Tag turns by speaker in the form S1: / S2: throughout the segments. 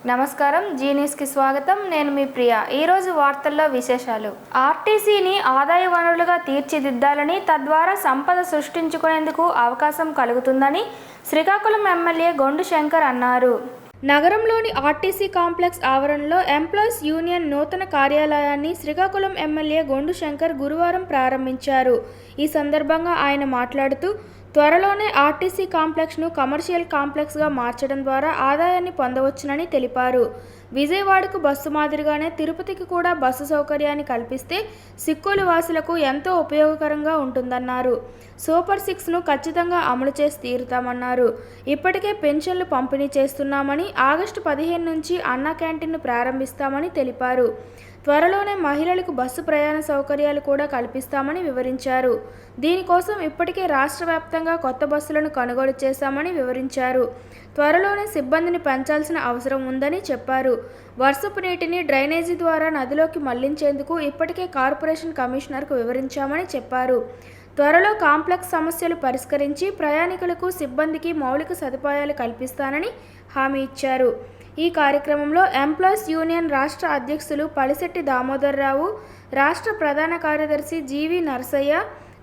S1: నమస్కారం, జీ న్యూస్కి స్వాగతం. నేను మీ ప్రియా. ఈరోజు వార్తల్లో విశేషాలు. ఆర్టీసీని ఆదాయ వనరులుగా తీర్చిదిద్దాలని, తద్వారా సంపద సృష్టించుకునేందుకు అవకాశం కలుగుతుందని శ్రీకాకుళం ఎమ్మెల్యే గొండు శంకర్ అన్నారు. నగరంలోని ఆర్టీసీ కాంప్లెక్స్ ఆవరణలో ఎంప్లాయీస్ యూనియన్ నూతన కార్యాలయాన్ని శ్రీకాకుళం ఎమ్మెల్యే గొండు శంకర్ గురువారం ప్రారంభించారు. ఈ సందర్భంగా ఆయన మాట్లాడుతూ, త్వరలోనే ఆర్టీసీ కాంప్లెక్స్ను కమర్షియల్ కాంప్లెక్స్గా మార్చడం ద్వారా ఆదాయాన్ని పొందవచ్చునని తెలిపారు. విజయవాడకు బస్సు మాదిరిగానే తిరుపతికి కూడా బస్సు సౌకర్యాన్ని కల్పిస్తే సిక్కోలు వాసులకు ఎంతో ఉపయోగకరంగా ఉంటుందన్నారు. సూపర్ 6ను ఖచ్చితంగా అమలు చేసి తీరుతామన్నారు. ఇప్పటికే పెన్షన్లు పంపిణీ చేస్తున్నామని, ఆగస్టు 15 నుంచి అన్నా క్యాంటీన్ను ప్రారంభిస్తామని తెలిపారు. త్వరలోనే మహిళలకు బస్సు ప్రయాణ సౌకర్యాలు కూడా కల్పిస్తామని వివరించారు. దీనికోసం ఇప్పటికే రాష్ట్ర వ్యాప్తంగా కొత్త బస్సులను కొనుగోలు చేశామని వివరించారు. త్వరలోనే సిబ్బందిని పెంచాల్సిన అవసరం ఉందని చెప్పారు. వర్షపు నీటిని డ్రైనేజీ ద్వారా నదిలోకి మళ్లించేందుకు ఇప్పటికే కార్పొరేషన్ కమిషనర్కు వివరించామని చెప్పారు. త్వరలో కాంప్లెక్స్ సమస్యలు పరిష్కరించి ప్రయాణికులకు, సిబ్బందికి మౌలిక సదుపాయాలు కల్పిస్తానని హామీ ఇచ్చారు. ఈ కార్యక్రమంలో ఎంప్లాయీస్ యూనియన్ రాష్ట్ర అధ్యక్షులు పలిశెట్టి దామోదర్రావు, రాష్ట్ర ప్రధాన కార్యదర్శి జీవి నరసయ్య,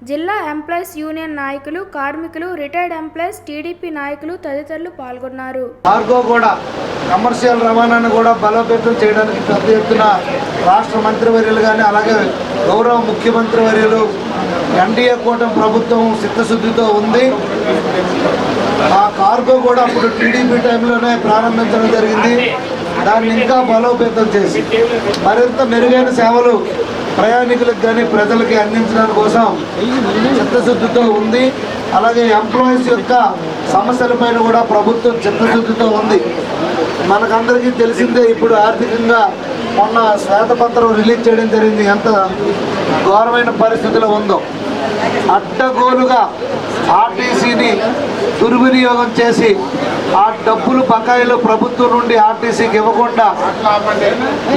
S1: జిల్లా ఎంప్లాయీస్ యూనియన్ నాయకులు, కార్మికులు, రిటైర్డ్ ఎంప్లాయీస్, టీడీపీ నాయకులు తదితరులు పాల్గొన్నారు.
S2: కార్గో కూడా కమర్షియల్ రవాణాను కూడా బలోపేతం చేయడానికి పెద్ద ఎత్తున రాష్ట్ర మంత్రివర్యులు కానీ, అలాగే గౌరవ ముఖ్యమంత్రి వర్యులు ఎన్డీఏ కూటమి ప్రభుత్వం చిత్తశుద్ధితో ఉంది. ఆ కార్గో కూడా అప్పుడు టీడీపీ టైంలోనే ప్రారంభించడం జరిగింది. దాన్ని ఇంకా బలోపేతం చేసి మరింత మెరుగైన సేవలు ప్రయాణికులకు కానీ ప్రజలకి అందించడం కోసం చిత్తశుద్ధితో ఉంది. అలాగే ఎంప్లాయీస్ యొక్క సమస్యలపైన కూడా ప్రభుత్వం చిత్తశుద్ధితో ఉంది. మనకందరికీ తెలిసిందే, ఇప్పుడు ఆర్థికంగా మొన్న శ్వేతపత్రం రిలీజ్ చేయడం జరిగింది. ఎంత ఘోరమైన పరిస్థితిలో ఉందో, అడ్డగోలుగా ఆర్టీసీని దుర్వినియోగం చేసి ఆ డబ్బులు బకాయిలు ప్రభుత్వం నుండి ఆర్టీసీకి ఇవ్వకుండా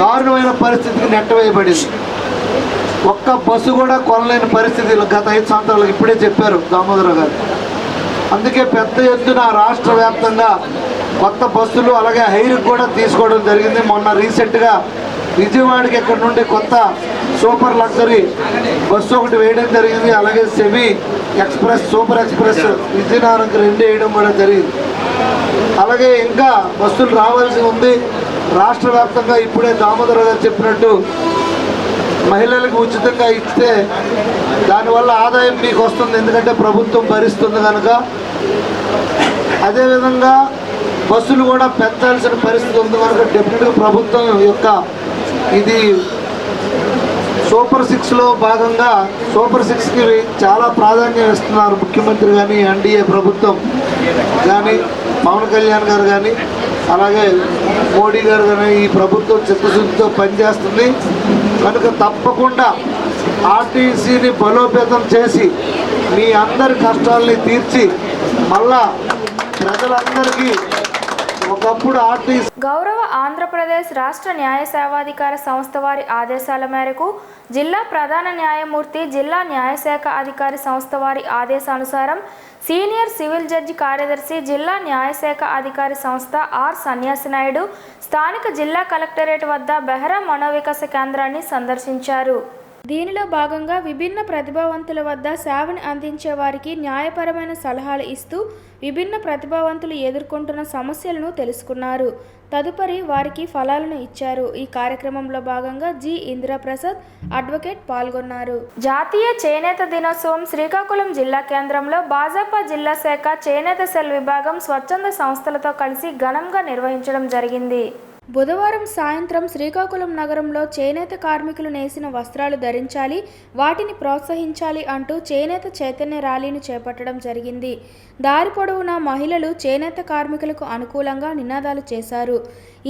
S2: దారుణమైన పరిస్థితికి నెట్టవేయబడింది. ఒక్క బస్సు కూడా కొనలేని పరిస్థితులు గత 5 సంవత్సరాలు ఇప్పుడే చెప్పారు దామోదరరావు గారు. అందుకే పెద్ద ఎత్తున రాష్ట్ర వ్యాప్తంగా కొత్త బస్సులు, అలాగే హైర్ కూడా తీసుకోవడం జరిగింది. మొన్న రీసెంట్గా విజయవాడకి ఇక్కడ నుండి కొత్త సూపర్ లగ్జరీ బస్సు ఒకటి వేయడం జరిగింది. అలాగే సెమీ ఎక్స్ప్రెస్, సూపర్ ఎక్స్ప్రెస్ విజయనగరంకి 2 వేయడం కూడా జరిగింది. అలాగే ఇంకా బస్సులు రావాల్సి ఉంది. రాష్ట్ర వ్యాప్తంగా ఇప్పుడే దామోదరరావు గారు చెప్పినట్టు మహిళలకు ఉచితంగా ఇస్తే దానివల్ల ఆదాయం మీకు వస్తుంది, ఎందుకంటే ప్రభుత్వం భరిస్తుంది కనుక. అదేవిధంగా బస్సులు కూడా పెంచాల్సిన పరిస్థితి ఉంది కనుక డెఫినెట్గా ప్రభుత్వం యొక్క ఇది సూపర్ 6లో భాగంగా సూపర్ 6కి చాలా ప్రాధాన్యం ఇస్తున్నారు ముఖ్యమంత్రి కానీ, ఎన్డీఏ ప్రభుత్వం కానీ, పవన్ కళ్యాణ్ గారు కానీ, అలాగే మోడీ గారు కానీ. ఈ ప్రభుత్వం చిత్తశుద్ధితో పనిచేస్తుంది కనుక తప్పకుండా ఆర్టీసీని బలోపేతం చేసి మీ అందరి కష్టాలని తీర్చి మళ్ళా ప్రజలందరికీ ఒకప్పుడు ఆర్టీసీ.
S1: గౌరవ ఆంధ్రప్రదేశ్ రాష్ట్ర న్యాయ సేవాధికార సంస్థ వారి ఆదేశాల మేరకు జిల్లా ప్రధాన న్యాయమూర్తి, జిల్లా న్యాయశాఖ అధికారి సంస్థ వారి ఆదేశానుసారం సీనియర్ సివిల్ జడ్జి కార్యదర్శి, జిల్లా న్యాయశాఖ అధికారి సంస్థ ఆర్ సన్యాసినాయుడు స్థానిక జిల్లా కలెక్టరేట్ వద్ద బెహ్రా మనోవికాస కేంద్రాన్ని సందర్శించారు. దీనిలో భాగంగా విభిన్న ప్రతిభావంతుల వద్ద సేవను అందించే వారికి న్యాయపరమైన సలహాలు ఇస్తూ విభిన్న ప్రతిభావంతులు ఎదుర్కొంటున్న సమస్యలను తెలుసుకున్నారు. తదుపరి వారికి ఫలాలను ఇచ్చారు. ఈ కార్యక్రమంలో భాగంగా జి ఇందిరాప్రసాద్ అడ్వకేట్ పాల్గొన్నారు. జాతీయ చేనేత దినోత్సవం శ్రీకాకుళం జిల్లా కేంద్రంలో భాజపా జిల్లా శాఖ చేనేత సెల్ విభాగం స్వచ్ఛంద సంస్థలతో కలిసి ఘనంగా నిర్వహించడం జరిగింది. బుధవారం సాయంత్రం శ్రీకాకుళం నగరంలో చేనేత కార్మికులు నేసిన వస్త్రాలు ధరించాలి, వాటిని ప్రోత్సహించాలి అంటూ చేనేత చైతన్య ర్యాలీని చేపట్టడం జరిగింది. దారి పొడవునా మహిళలు చేనేత కార్మికులకు అనుకూలంగా నినాదాలు చేశారు.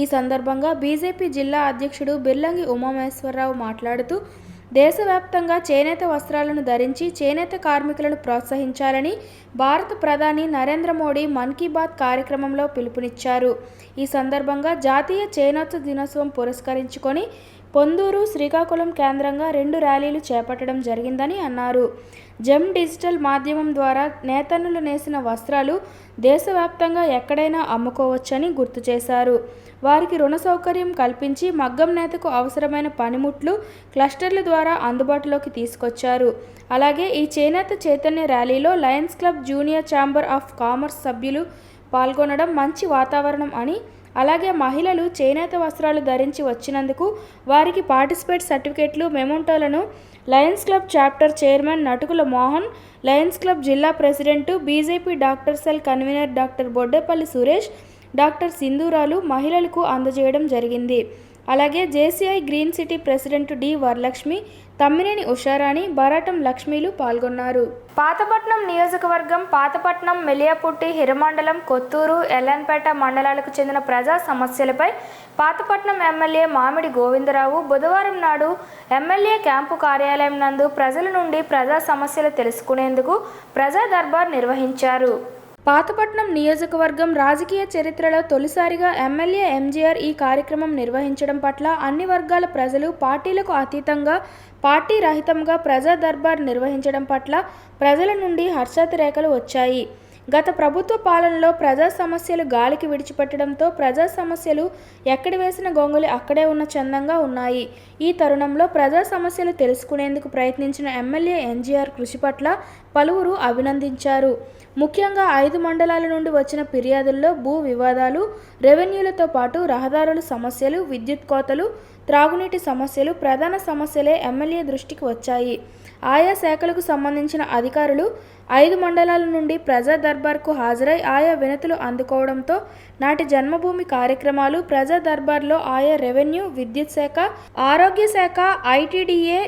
S1: ఈ సందర్భంగా బీజేపీ జిల్లా అధ్యక్షుడు బిర్లంగి ఉమామహేశ్వరరావు మాట్లాడుతూ, దేశవ్యాప్తంగా చేనేత వస్త్రాలను ధరించి చేనేత కార్మికులను ప్రోత్సహించాలని భారత ప్రధాని నరేంద్ర మోడీ మన్ కీ బాత్ కార్యక్రమంలో పిలుపునిచ్చారు. ఈ సందర్భంగా జాతీయ చేనేత దినోత్సవం పురస్కరించుకొని పొందూరు, శ్రీకాకుళం కేంద్రంగా 2 ర్యాలీలు చేపట్టడం జరిగిందని అన్నారు. జెమ్ డిజిటల్ మాధ్యమం ద్వారా నేతన్నులు నేసిన వస్త్రాలు దేశవ్యాప్తంగా ఎక్కడైనా అమ్ముకోవచ్చని గుర్తు చేశారు. వారికి రుణ సౌకర్యం కల్పించి మగ్గం నేతకు అవసరమైన పనిముట్లు క్లస్టర్ల ద్వారా అందుబాటులోకి తీసుకొచ్చారు. అలాగే ఈ చేనేత చైతన్య ర్యాలీలో Lions club, junior chamber of commerce సభ్యులు పాల్గొనడం మంచి వాతావరణం అని, అలాగే మహిళలు చేనేత వస్త్రాలు ధరించి వచ్చినందుకు వారికి పార్టిసిపేట్ సర్టిఫికెట్లు, మెమోంటోలను Lions Club chapter chairman Natukula Mohan, Lions Club జిల్లా president, BJP doctor cell convener doctor Boddepalli Suresh, doctor సింధూరాలు మహిళలకు అందజేయడం జరిగింది. అలాగే JCI Green City president D Varalakshmi, Tammineni Usharani, Baratam లక్ష్మీలు పాల్గొన్నారు. పాతపట్నం నియోజకవర్గం పాతపట్నం, మెలియాపుట్టి, హిరమండలం, కొత్తూరు, ఎల్లన్పేట మండలాలకు చెందిన ప్రజా సమస్యలపై పాతపట్నం ఎమ్మెల్యే మామిడి గోవిందరావు బుధవారం నాడు ఎమ్మెల్యే క్యాంపు కార్యాలయం నందు ప్రజల నుండి ప్రజా సమస్యలు తెలుసుకునేందుకు ప్రజా దర్బార్ నిర్వహించారు. పాతపట్నం నియోజకవర్గం రాజకీయ చరిత్రలో తొలిసారిగా ఎమ్మెల్యే ఎంజీఆర్ ఈ కార్యక్రమం నిర్వహించడం పట్ల అన్ని వర్గాల ప్రజలు పార్టీలకు అతీతంగా, పార్టీ రహితంగా ప్రజా దర్బార్ నిర్వహించడం పట్ల ప్రజల నుండి హర్షాతిరేకలు వచ్చాయి. గత ప్రభుత్వ పాలనలో ప్రజా సమస్యలు గాలికి విడిచిపెట్టడంతో ప్రజా సమస్యలు ఎక్కడ వేసిన గొంగళి అక్కడే ఉన్న చందంగా ఉన్నాయి. ఈ తరుణంలో ప్రజా సమస్యలు తెలుసుకునేందుకు ప్రయత్నించిన ఎమ్మెల్యే ఎన్జీఆర్ కృషి పట్ల పలువురు అభినందించారు. ముఖ్యంగా 5 మండలాల నుండి వచ్చిన ఫిర్యాదుల్లో భూ వివాదాలు, రెవెన్యూలతో పాటు రహదారుల సమస్యలు, విద్యుత్ కోతలు, త్రాగునీటి సమస్యలు ప్రధాన సమస్యలే ఎమ్మెల్యే దృష్టికి వచ్చాయి. ఆయా శాఖలకు సంబంధించిన అధికారులు 5 మండలాల నుండి ప్రజా దర్బార్కు హాజరై ఆయా వినతులు అందుకోవడంతో నాటి జన్మభూమి కార్యక్రమాలు ప్రజా దర్బార్లో ఆయా రెవెన్యూ, విద్యుత్ శాఖ, ఆరోగ్య శాఖ, ఐటీడీఏ,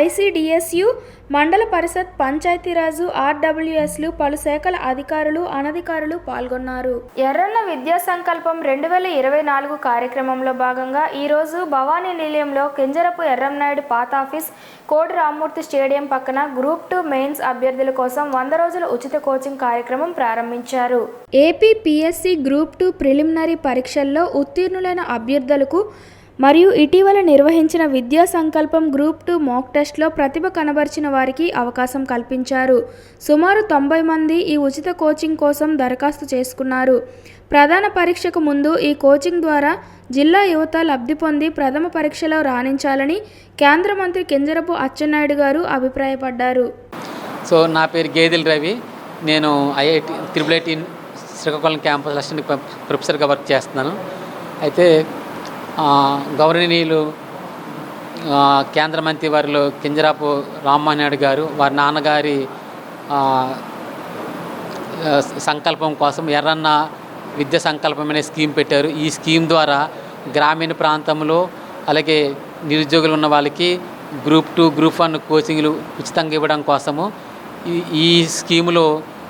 S1: ఐసీడీఎస్యు, మండల పరిషత్, పంచాయతీరాజు, ఆర్డబ్ల్యూఎస్లు, పలు శాఖల అధికారులు, అనధికారులు పాల్గొన్నారు. ఎర్రన్న విద్యా సంకల్పం 2024 కార్యక్రమంలో భాగంగా ఈరోజు భవానీ నిలయంలో కింజరపు ఎర్రంనాయుడు పాత ఆఫీస్, కోడి రామ్మూర్తి స్టేడియం పక్కన గ్రూప్ 2 మెయిన్స్ అభ్యర్థుల కోసం 100 రోజుల ఉచిత కోచింగ్ కార్యక్రమం ప్రారంభించారు. ఏపీపీఎస్సీ గ్రూప్ 2 ప్రిలిమినరీ పరీక్షల్లో ఉత్తీర్ణులైన అభ్యర్థులకు మరియు ఇటీవల నిర్వహించిన విద్యా సంకల్పం గ్రూప్ 2 మాక్ టెస్ట్లో ప్రతిభ కనబర్చిన వారికి అవకాశం కల్పించారు. సుమారు 90 మంది ఈ ఉచిత కోచింగ్ కోసం దరఖాస్తు చేసుకున్నారు. ప్రధాన పరీక్షకు ముందు ఈ కోచింగ్ ద్వారా జిల్లా యువత లబ్ధి పొంది ప్రథమ పరీక్షలో రాణించాలని కేంద్ర మంత్రి కింజరపు అచ్చెన్నాయుడు గారు అభిప్రాయపడ్డారు.
S3: సో నా పేరు గేదెల రవి. నేను IIT IIIT Srikakulam campus assistant ప్రొఫెసర్గా వర్క్ చేస్తున్నాను. అయితే గౌరవనీయులు కేంద్ర మంత్రి వారిలో కింజరాపు రామ్మోహన్ నాయుడు గారు వారి నాన్నగారి సంకల్పం కోసం ఎర్రన్న విద్యా సంకల్పం అనే స్కీమ్ పెట్టారు. ఈ స్కీమ్ ద్వారా గ్రామీణ ప్రాంతంలో అలాగే నిరుద్యోగులు ఉన్న వాళ్ళకి గ్రూప్ 2, గ్రూప్ 1 కోచింగ్లు ఉచితంగా ఇవ్వడం కోసము ఈ స్కీములో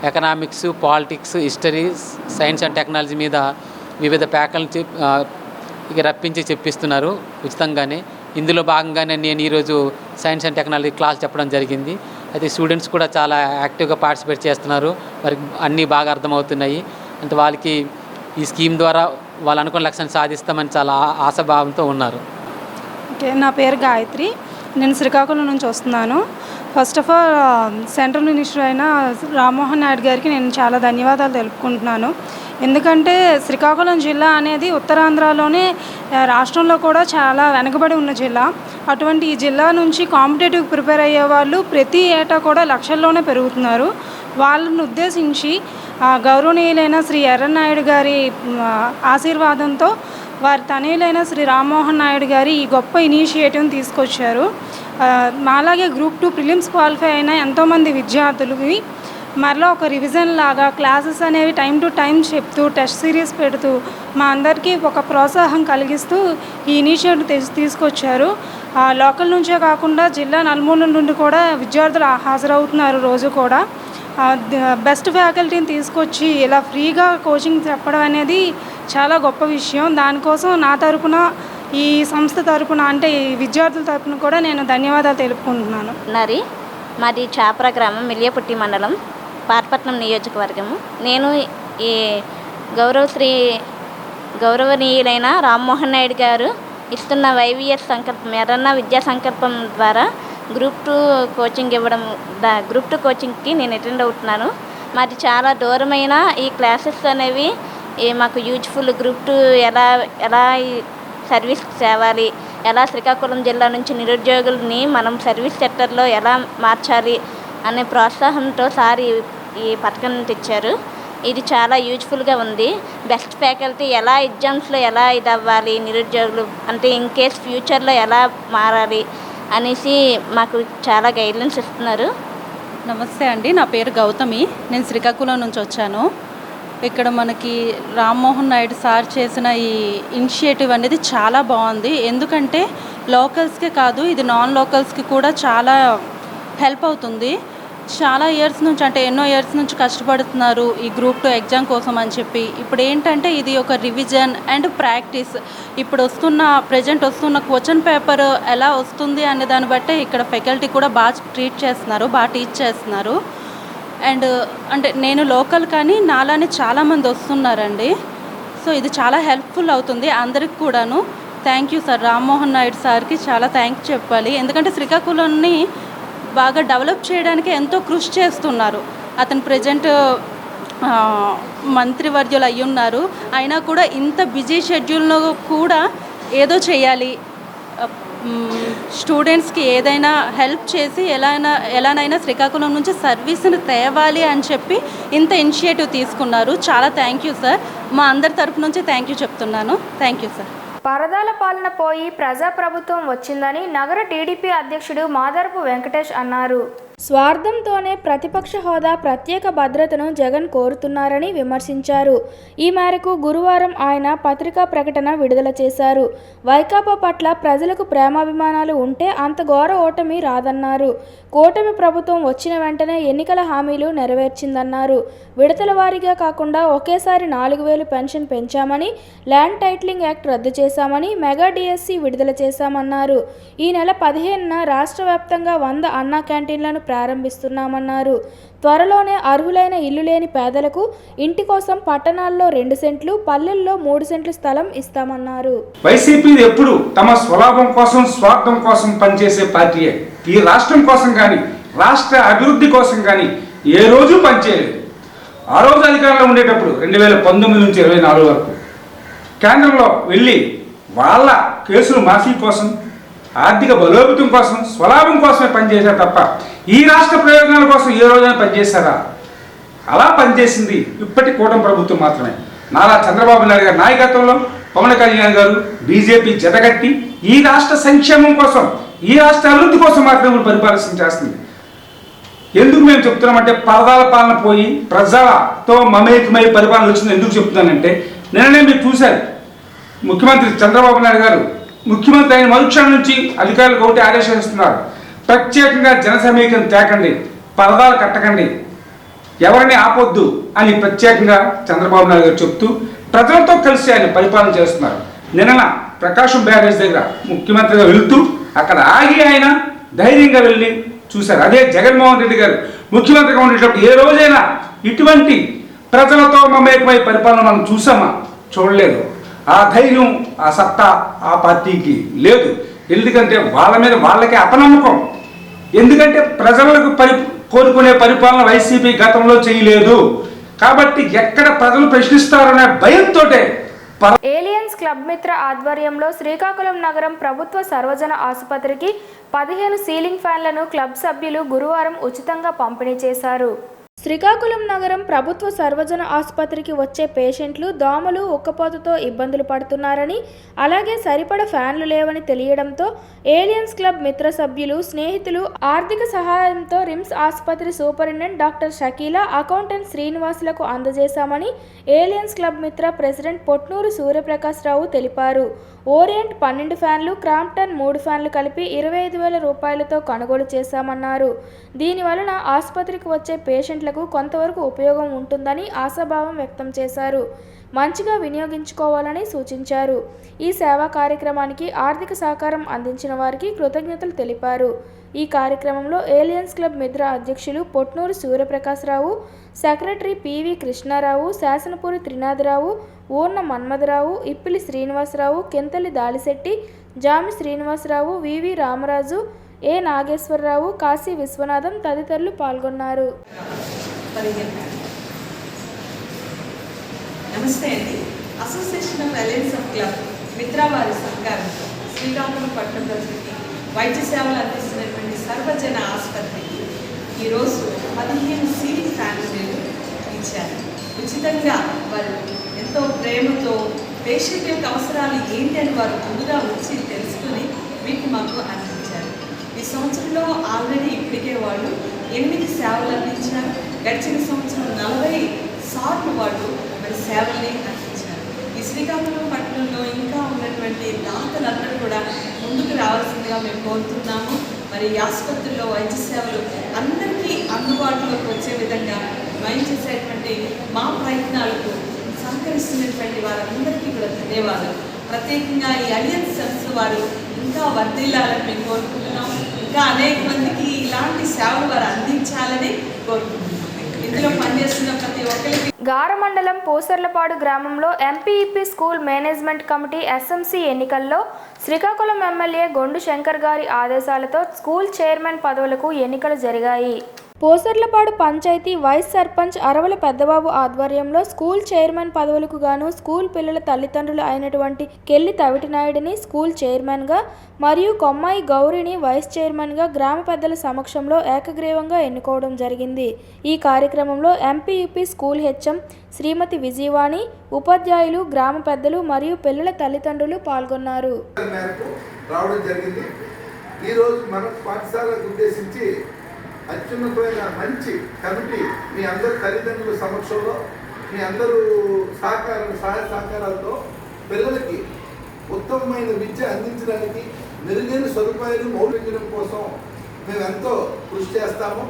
S3: economics, politics, history, science and technology మీద వివిధ ఫ్యాకల్టీ రప్పించి చెప్పిస్తున్నారు ఉచితంగానే. ఇందులో భాగంగానే నేను ఈరోజు సైన్స్ అండ్ టెక్నాలజీ క్లాస్ చెప్పడం జరిగింది. అయితే స్టూడెంట్స్ కూడా చాలా యాక్టివ్గా పార్టిసిపేట్ చేస్తున్నారు. వారికి అన్నీ బాగా అర్థమవుతున్నాయి. అంటే వాళ్ళకి ఈ స్కీమ్ ద్వారా వాళ్ళు అనుకున్న లక్ష్యాన్ని సాధిస్తామని చాలా ఆశాభావంతో ఉన్నారు.
S4: ఓకే, నా పేరు గాయత్రి. నేను శ్రీకాకుళం నుంచి వస్తున్నాను. First of all central minister అయిన రామ్మోహన్ నాయుడు గారికి నేను చాలా ధన్యవాదాలు తెలుపుకుంటున్నాను. ఎందుకంటే శ్రీకాకుళం జిల్లా అనేది ఉత్తరాంధ్రలోనే రాష్ట్రంలో కూడా చాలా వెనుకబడి ఉన్న జిల్లా. అటువంటి ఈ జిల్లా నుంచి కాంపిటేటివ్ ప్రిపేర్ అయ్యే వాళ్ళు ప్రతి ఏటా కూడా లక్షల్లోనే పెరుగుతున్నారు. వాళ్ళని ఉద్దేశించి గౌరవనీయులైన శ్రీ ఎర్రన్నాయుడు గారి ఆశీర్వాదంతో వారి తనయులైన శ్రీ రామ్మోహన్ నాయుడు గారి ఈ గొప్ప ఇనిషియేటివ్ని తీసుకొచ్చారు. అలాగే గ్రూప్ 2 ప్రిలిమ్స్ క్వాలిఫై అయిన ఎంతోమంది విద్యార్థులకి మరలా ఒక రివిజన్ లాగా క్లాసెస్ అనేవి టైం టు టైం చెప్తూ టెస్ట్ సిరీస్ పెడుతూ మా అందరికీ ఒక ప్రోత్సాహం కలిగిస్తూ ఈ ఇనిషియేటివ్ తీసుకొచ్చారు. లోకల్ నుంచే కాకుండా జిల్లా నలుమూలల నుండి కూడా విద్యార్థులు హాజరవుతున్నారు. రోజు కూడా బెస్ట్ ఫ్యాకల్టీని తీసుకొచ్చి ఇలా ఫ్రీగా కోచింగ్ చెప్పడం అనేది చాలా గొప్ప విషయం. దానికోసం నా తరపున, ఈ సంస్థ తరపున, అంటే ఈ విద్యార్థుల తరపున కూడా నేను ధన్యవాదాలు తెలుపుకుంటున్నాను.
S5: మాది చాపర గ్రామం, మెలియాపుట్టి మండలం, పాతపట్నం నియోజకవర్గము. నేను ఈ గౌరవనీయులైన రామ్మోహన్ నాయుడు గారు ఇస్తున్న వైవిఎస్ సంకల్పం ఎర్రన్న విద్యా సంకల్పం ద్వారా గ్రూప్ 2 కోచింగ్ ఇవ్వడం గ్రూప్ 2 కోచింగ్కి నేను అటెండ్ అవుతున్నాను. మాది చాలా దూరమైన ఈ క్లాసెస్ అనేవి మాకు యూజ్ఫుల్. గ్రూప్ 2 ఎలా సర్వీస్ తేవాలి, ఎలా శ్రీకాకుళం జిల్లా నుంచి నిరుద్యోగుల్ని మనం సర్వీస్ సెక్టర్లో ఎలా మార్చాలి అనే ప్రోత్సాహంతో సార్ ఈ పథకం తెచ్చారు. ఇది చాలా యూజ్ఫుల్గా ఉంది. బెస్ట్ ఫ్యాకల్టీ ఎలా ఎగ్జామ్స్లో ఎలా అవ్వాలి, నిరుద్యోగులు అంటే ఇన్ కేస్ ఫ్యూచర్లో ఎలా మారాలి అనేసి మాకు చాలా గైడ్లైన్స్ ఇస్తున్నారు.
S6: నమస్తే అండి, నా పేరు గౌతమి. నేను శ్రీకాకుళం నుంచి వచ్చాను. ఇక్కడ మనకి రామ్మోహన్ నాయుడు సార్ చేసిన ఈ ఇనిషియేటివ్ అనేది చాలా బాగుంది. ఎందుకంటే లోకల్స్కే కాదు, ఇది నాన్ లోకల్స్కి కూడా చాలా హెల్ప్ అవుతుంది. చాలా ఇయర్స్ నుంచి అంటే ఎన్నో ఇయర్స్ నుంచి కష్టపడుతున్నారు ఈ గ్రూప్ 2 ఎగ్జామ్ కోసం అని చెప్పి. ఇప్పుడు ఏంటంటే ఇది ఒక రివిజన్ అండ్ ప్రాక్టీస్. ఇప్పుడు ప్రజెంట్ వస్తున్న క్వశ్చన్ పేపర్ ఎలా వస్తుంది అనే దాన్ని బట్టే ఇక్కడ ఫ్యాకల్టీ కూడా బాగా ట్రీట్ చేస్తున్నారు, బాగా టీచ్ చేస్తున్నారు. అండ్ అంటే నేను లోకల్ కానీ నాలానే చాలామంది వస్తున్నారండి. సో ఇది చాలా హెల్ప్ఫుల్ అవుతుంది అందరికి కూడాను. Thank you sir, Rammohan Naidu సార్కి చాలా థ్యాంక్స్ చెప్పాలి. ఎందుకంటే శ్రీకాకుళంని బాగా డెవలప్ చేయడానికి ఎంతో కృషి చేస్తున్నారు. అతను ప్రజెంట్ మంత్రివర్యులు అయి ఉన్నారు. అయినా కూడా ఇంత బిజీ షెడ్యూల్లో కూడా ఏదో చేయాలి, స్టూడెంట్స్కి ఏదైనా హెల్ప్ చేసి ఎలానైనా శ్రీకాకుళం నుంచి సర్వీస్ని తేవాలి అని చెప్పి ఇంత ఇనిషియేటివ్ తీసుకున్నారు. చాలా థ్యాంక్ యూ సార్. మా అందరి తరపు నుంచి థ్యాంక్ యూ చెప్తున్నాను. Thank you sir.
S1: పరదాల పాలన పోయి ప్రజాప్రభుత్వం వచ్చిందని నగర టీడీపీ అధ్యక్షుడు మాదరపు వెంకటేష్ అన్నారు. స్వార్థంతోనే ప్రతిపక్ష హోదా, ప్రత్యేక భద్రతను జగన్ కోరుతున్నారని విమర్శించారు. ఈ మేరకు గురువారం ఆయన పత్రికా ప్రకటన విడుదల చేశారు. వైకాపా పట్ల ప్రజలకు ప్రేమాభిమానాలు ఉంటే అంత ఘోర ఓటమి రాదన్నారు. కూటమి ప్రభుత్వం వచ్చిన వెంటనే ఎన్నికల హామీలు నెరవేర్చిందన్నారు. విడతల వారీగా కాకుండా ఒకేసారి 4,000 పెన్షన్ పెంచామని, ల్యాండ్ టైటిలింగ్ యాక్ట్ రద్దు చేశామని, మెగా డిఎస్సి విడుదల చేశామన్నారు. ఈ నెల 15న రాష్ట్ర వ్యాప్తంగా 100 అన్నా క్యాంటీన్లను ప్రారంభిస్తున్నామన్నారు. త్వరలోనే అర్హులైన ఇల్లు లేని పేదలకు ఇంటి కోసం పట్టణాల్లో 2 సెంట్లు, పల్లెల్లో 3 సెంట్లు స్థలం ఇస్తామన్నారు.
S7: వైసీపీ ఎప్పుడు తమ స్వలాభం కోసం, స్వార్థం కోసం పనిచేసే పార్టీయే. ఈ రాష్ట్రం కోసం కానీ, రాష్ట్ర అభివృద్ధి కోసం కానీ ఏ రోజు పనిచేయలేదు. ఆ రోజు అధికారంలో ఉండేటప్పుడు 2019 నుంచి 24 వరకు కేంద్రంలో వెళ్ళి వాళ్ళ కేసులు మాఫీ కోసం, ఆర్థిక బలోపేతం కోసం, స్వలాభం కోసమే పనిచేశారు తప్ప ఈ రాష్ట్ర ప్రయోజనాల కోసం ఏ రోజైనా పనిచేశారా? అలా పనిచేసింది ఇప్పటి కూటమి ప్రభుత్వం మాత్రమే. నారా చంద్రబాబు నాయుడు గారి నాయకత్వంలో పవన్ కళ్యాణ్ గారు బీజేపీ జతగట్టి ఈ రాష్ట్ర సంక్షేమం కోసం, ఈ రాష్ట్ర అభివృద్ధి కోసం మాత్రమే పరిపాలన చేస్తుంది. ఎందుకు మేము చెప్తున్నామంటే పరదాల పాలన పోయి ప్రజలతో మమేకమై పరిపాలన వచ్చింది. ఎందుకు చెప్తున్నానంటే నిన్ననే మీరు చూశారు, ముఖ్యమంత్రి చంద్రబాబు నాయుడు గారు ముఖ్యమంత్రి అయిన మరుక్షణం నుంచి అధికారులకు ఒకటి ఆదేశిస్తున్నారు. ప్రత్యేకంగా జన సమీకరణ తేకండి, పరదాలు కట్టకండి, ఎవరిని ఆపొద్దు అని ప్రత్యేకంగా చంద్రబాబు నాయుడు గారు చెప్తూ ప్రజలతో కలిసి ఆయన పరిపాలన చేస్తున్నారు. నిన్న ప్రకాశం బ్యారేజ్ దగ్గర ముఖ్యమంత్రిగా వెళుతూ అక్కడ ఆగి ఆయన ధైర్యంగా వెళ్ళి చూశారు. అదే జగన్మోహన్ రెడ్డి గారు ముఖ్యమంత్రిగా ఉండేటప్పుడు ఏ రోజైనా ఇటువంటి ప్రజలతో మమేకమై పరిపాలన మనం చూసామా? చూడలేదు. ఆ ధైర్యం, ఆ సత్తా ఆ పార్టీకి లేదు. ఎందుకంటే వాళ్ళ మీద వాళ్ళకే అపనమ్మకం. ఎందుకంటే ప్రజలకు కోరుకునే పరిపాలన వైసీపీ గతంలో చేయలేదు. కాబట్టి ఎక్కడ ప్రజలు ప్రశ్నిస్తారనే భయంతో
S1: ఏలియన్స్ క్లబ్ మిత్ర ఆధ్వర్యంలో శ్రీకాకుళం నగరం ప్రభుత్వ సర్వజన ఆసుపత్రికి 15 సీలింగ్ ఫ్యాన్లను క్లబ్ సభ్యులు గురువారం ఉచితంగా పంపిణీ చేశారు. శ్రీకాకుళం నగరం ప్రభుత్వ సర్వజన ఆసుపత్రికి వచ్చే పేషెంట్లు దోమలు, ఉక్కపోతతో ఇబ్బందులు పడుతున్నారని, అలాగే సరిపడ ఫ్యాన్లు లేవని తెలియడంతో ఏలియన్స్ క్లబ్ మిత్ర సభ్యులు, స్నేహితులు ఆర్థిక సహాయంతో రిమ్స్ ఆసుపత్రి సూపరింటెండెంట్ డాక్టర్ షకీలా, అకౌంటెంట్ శ్రీనివాసులకు అందజేశామని Alliance Club Mitra president Potnuru Suryaprakash Rao తెలిపారు. ఓరియంట్ 12 ఫ్యాన్లు, క్రాంప్టన్ 3 ఫ్యాన్లు కలిపి 25,000 రూపాయలతో కొనుగోలు చేశామన్నారు. దీనివలన ఆసుపత్రికి వచ్చే పేషెంట్లకు కొంతవరకు ఉపయోగం ఉంటుందని ఆశాభావం వ్యక్తం చేశారు. మంచిగా వినియోగించుకోవాలని సూచించారు. ఈ సేవా కార్యక్రమానికి ఆర్థిక సహకారం అందించిన వారికి కృతజ్ఞతలు తెలిపారు. ఈ కార్యక్రమంలో ఏలియన్స్ క్లబ్ మిత్ర అధ్యక్షులు Potnuru Suryaprakash Rao, secretary PV Krishnarao, Sasanapuri Trinatharao, Urna Manmatharao, Ippili Srinivasarao, Kinthali Dalisetti, Jami Srinivasarao, VV Ramaraju, A Nageswararao, Kasi Viswanatham తదితరులు పాల్గొన్నారు.
S8: నమస్తే అండి. Association of Alliance of Club మిత్రావారి సంఘాలతో శ్రీకాకుళం పట్టణ ప్రజలకి వైద్య సేవలు అందిస్తున్నటువంటి సర్వజన ఆసుపత్రికి ఈరోజు 15 సీలింగ్ ఫ్యాన్లు ఇచ్చారు. ఉచితంగా వారు ఎంతో ప్రేమతో పేషెంట్ యొక్క అవసరాలు ఏంటి అని వారు ముందుగా వచ్చి తెలుసుకుని వీటిని మాకు అందించారు. ఈ సంవత్సరంలో ఆల్రెడీ ఇప్పటికే వాళ్ళు 8 సేవలు అందించారు. గడిచిన సంవత్సరం 40 సార్లు వాళ్ళు మరి సేవల్ని అందించారు. ఈ శ్రీకాకుళం పట్టణంలో ఇంకా ఉన్నటువంటి దాతలందరూ కూడా ముందుకు రావాల్సిందిగా మేము కోరుతున్నాము. మరి ఈ ఆసుపత్రుల్లో వైద్య సేవలు అందరికీ అందుబాటులోకి వచ్చే విధంగా మేము చేసేటువంటి మా ప్రయత్నాలకు సహకరిస్తున్నటువంటి వారందరికీ కూడా ధన్యవాదాలు. ప్రత్యేకంగా ఈ అలియన్స్ సంస్థ వారు ఇంకా వర్ధిల్లాలని మేము కోరుకుంటున్నాం. ఇంకా అనేక మందికి ఇలాంటి సేవలు వారు అందించాలని కోరుకుంటున్నాం. ఇందులో పనిచేస్తున్న ప్రతి ఒక్కరికి
S1: గార మండలం పూసర్లపాడు గ్రామంలో ఎంపీఈపీ స్కూల్ మేనేజ్మెంట్ కమిటీ ఎస్ఎంసీ ఎన్నికల్లో శ్రీకాకుళం ఎమ్మెల్యే గొండు శంకర్ గారి ఆదేశాలతో స్కూల్ చైర్మన్ పదవులకు ఎన్నికలు జరిగాయి. పూసర్లపాడు పంచాయతీ వైస్ సర్పంచ్ అరవల పెద్దబాబు ఆధ్వర్యంలో స్కూల్ చైర్మన్ పదవులకు గాను స్కూల్ పిల్లల తల్లిదండ్రులు అయినటువంటి కెల్లి తవిటినాయుడిని స్కూల్ చైర్మన్గా మరియు కొమ్మాయి గౌరిని వైస్ చైర్మన్గా గ్రామ పెద్దల సమక్షంలో ఏకగ్రీవంగా ఎన్నుకోవడం జరిగింది. ఈ కార్యక్రమంలో ఎంపీఈపీ స్కూల్ హెచ్ఎం శ్రీమతి విజయవాణి, ఉపాధ్యాయులు, గ్రామ పెద్దలు మరియు పిల్లల తల్లిదండ్రులు పాల్గొన్నారు.
S2: అత్యున్నతమైన మంచి కమిటీ మీ అందరు తల్లిదండ్రుల సమక్షంలో మీ అందరూ సహాయ సహకారాలతో పిల్లలకి ఉత్తమమైన విద్య అందించడానికి మెరుగైన సదుపాయాలు మౌలించడం కోసం మేము ఎంతో కృషి చేస్తాము.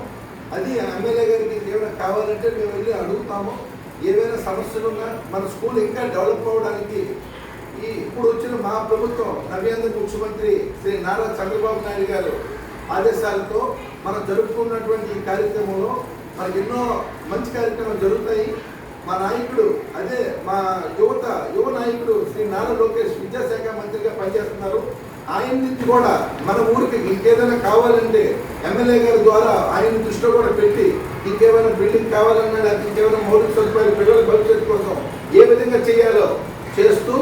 S2: అది ఎమ్మెల్యే గారికి ఏమైనా కావాలంటే మేము వెళ్ళి అడుగుతాము. ఏవైనా సమస్యలున్నా మన స్కూల్ ఇంకా డెవలప్ అవ్వడానికి ఇప్పుడు వచ్చిన మా ప్రభుత్వం నవ్యాంధ్ర ముఖ్యమంత్రి శ్రీ నారా చంద్రబాబు నాయుడు గారు ఆదేశాలతో మనం జరుపుకున్నటువంటి ఈ కార్యక్రమంలో మనకి ఎన్నో మంచి కార్యక్రమాలు జరుగుతాయి. మా నాయకుడు అదే మా యువ నాయకుడు శ్రీ నారా లోకేష్ విద్యాశాఖ మంత్రిగా పనిచేస్తున్నారు. ఆయన నుంచి కూడా మన ఊరికి ఇంకేదైనా కావాలంటే ఎమ్మెల్యే గారి ద్వారా ఆయన దృష్టిలో కూడా పెట్టి ఇంకేమైనా బిల్డింగ్ కావాలన్నా లేకపోతే ఇంకేమైనా మౌలిక సదుపాయాలు పిల్లల భవిష్యత్తు కోసం ఏ విధంగా చేయాలో చేస్తూ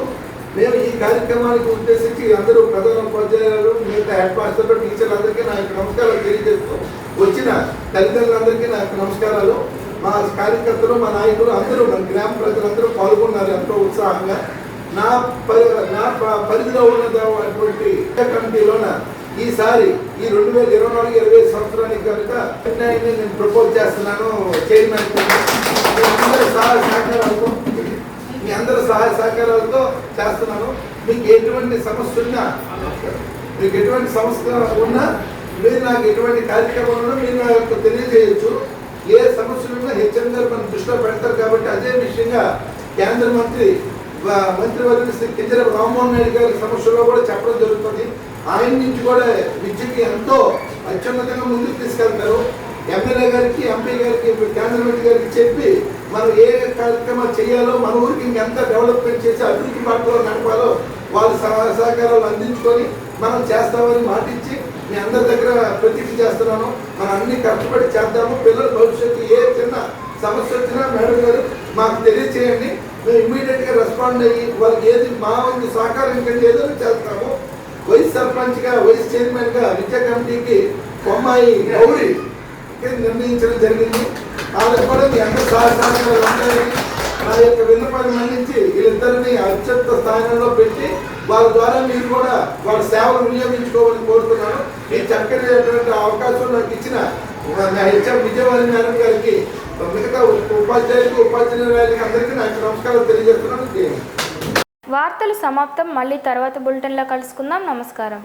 S2: మేము ఈ కార్యక్రమానికి ఉద్దేశించి అందరూ ప్రధాన ఉపాధ్యాయులు, మిగతా హెడ్ మాస్టర్లు, టీచర్లందరికీ నా యొక్క నమస్కారాలు తెలియజేస్తూ వచ్చిన తల్లిదండ్రులందరికీ నా యొక్క నమస్కారాలు. మా కార్యకర్తలు, మా నాయకులు అందరూ, మన గ్రామ ప్రజలందరూ పాల్గొన్నారు ఎంతో ఉత్సాహంగా. నా పరిధిలో ఉన్నటువంటి కమిటీలోన ఈసారి ఈ 2024-25 సంవత్సరానికి కనుక నేను ప్రపోజ్ చేస్తున్నాను చైర్మన్. మీ అందరూ సహాయ సహకారాలతో చేస్తున్నాను. మీకు ఎటువంటి సమస్య ఉన్నా మీరు నాకు ఎటువంటి కార్యక్రమంలో మీరు నాకు తెలియజేయచ్చు. ఏ సమస్యలున్నా హెచ్ఎం గారు మన దృష్టిలో పెడతారు. కాబట్టి అదే విషయంగా కేంద్ర మంత్రివర్యులు శ్రీ కింజరాపు రామ్మోహన్ నాయుడు గారి సమస్యలో కూడా చెప్పడం జరుగుతుంది. ఆయన నుంచి కూడా విద్యకి ఎంతో అత్యున్నతంగా ముందుకు తీసుకెళ్తారు. ఎమ్మెల్యే గారికి, ఎంపీ గారికి, కేంద్ర మంత్రి గారికి చెప్పి మనం ఏ కార్యక్రమాలు చేయాలో, మన ఊరికి ఇంకెంత డెవలప్మెంట్ చేసి అభివృద్ధి బాటలో నడపాలో వాళ్ళ సహకారాలు అందించుకొని మనం చేస్తామని మాటిచ్చి మీ అందరి దగ్గర ప్రతిజ్ఞ చేస్తున్నాను. మనం అన్ని కష్టపడి చేద్దాము. పిల్లల భవిష్యత్తు ఏ చిన్న సమస్య వచ్చినా మేడం గారు మాకు తెలియచేయండి. మేము ఇమ్మీడియట్గా రెస్పాండ్ అయ్యి వాళ్ళకి ఏది మా వంతు సహకారం ఇంకా ఏదో చేస్తాము. వైస్ సర్పంచ్గా, వైస్ చైర్మన్గా విద్యా కమిటీకి కొమ్మాయి గౌరి నిర్ణయించడం జరిగింది. వాళ్ళకి కూడా మీ అందరూ సహకారాలు ఉంటాయని నా యొక్క విన్నపాన్ని మన్నించి వీళ్ళిద్దరిని అత్యున్నత స్థానంలో పెట్టి వాళ్ళ ద్వారా మీరు కూడా వాళ్ళ సేవలు వినియోగించుకోవాలని కోరుతున్నాను. ఈ చక్కటి అవకాశం నాకు ఇచ్చిన హెచ్ఎం విజయవాణి మేడం గారికి, మిగతా ఉపాధ్యాయులకి అందరికీ నాకు నమస్కారం తెలియజేస్తున్నాను.
S1: వార్తలు సమాప్తం. మళ్ళీ తర్వాత బులెటిన్లో కలుసుకుందాం. నమస్కారం.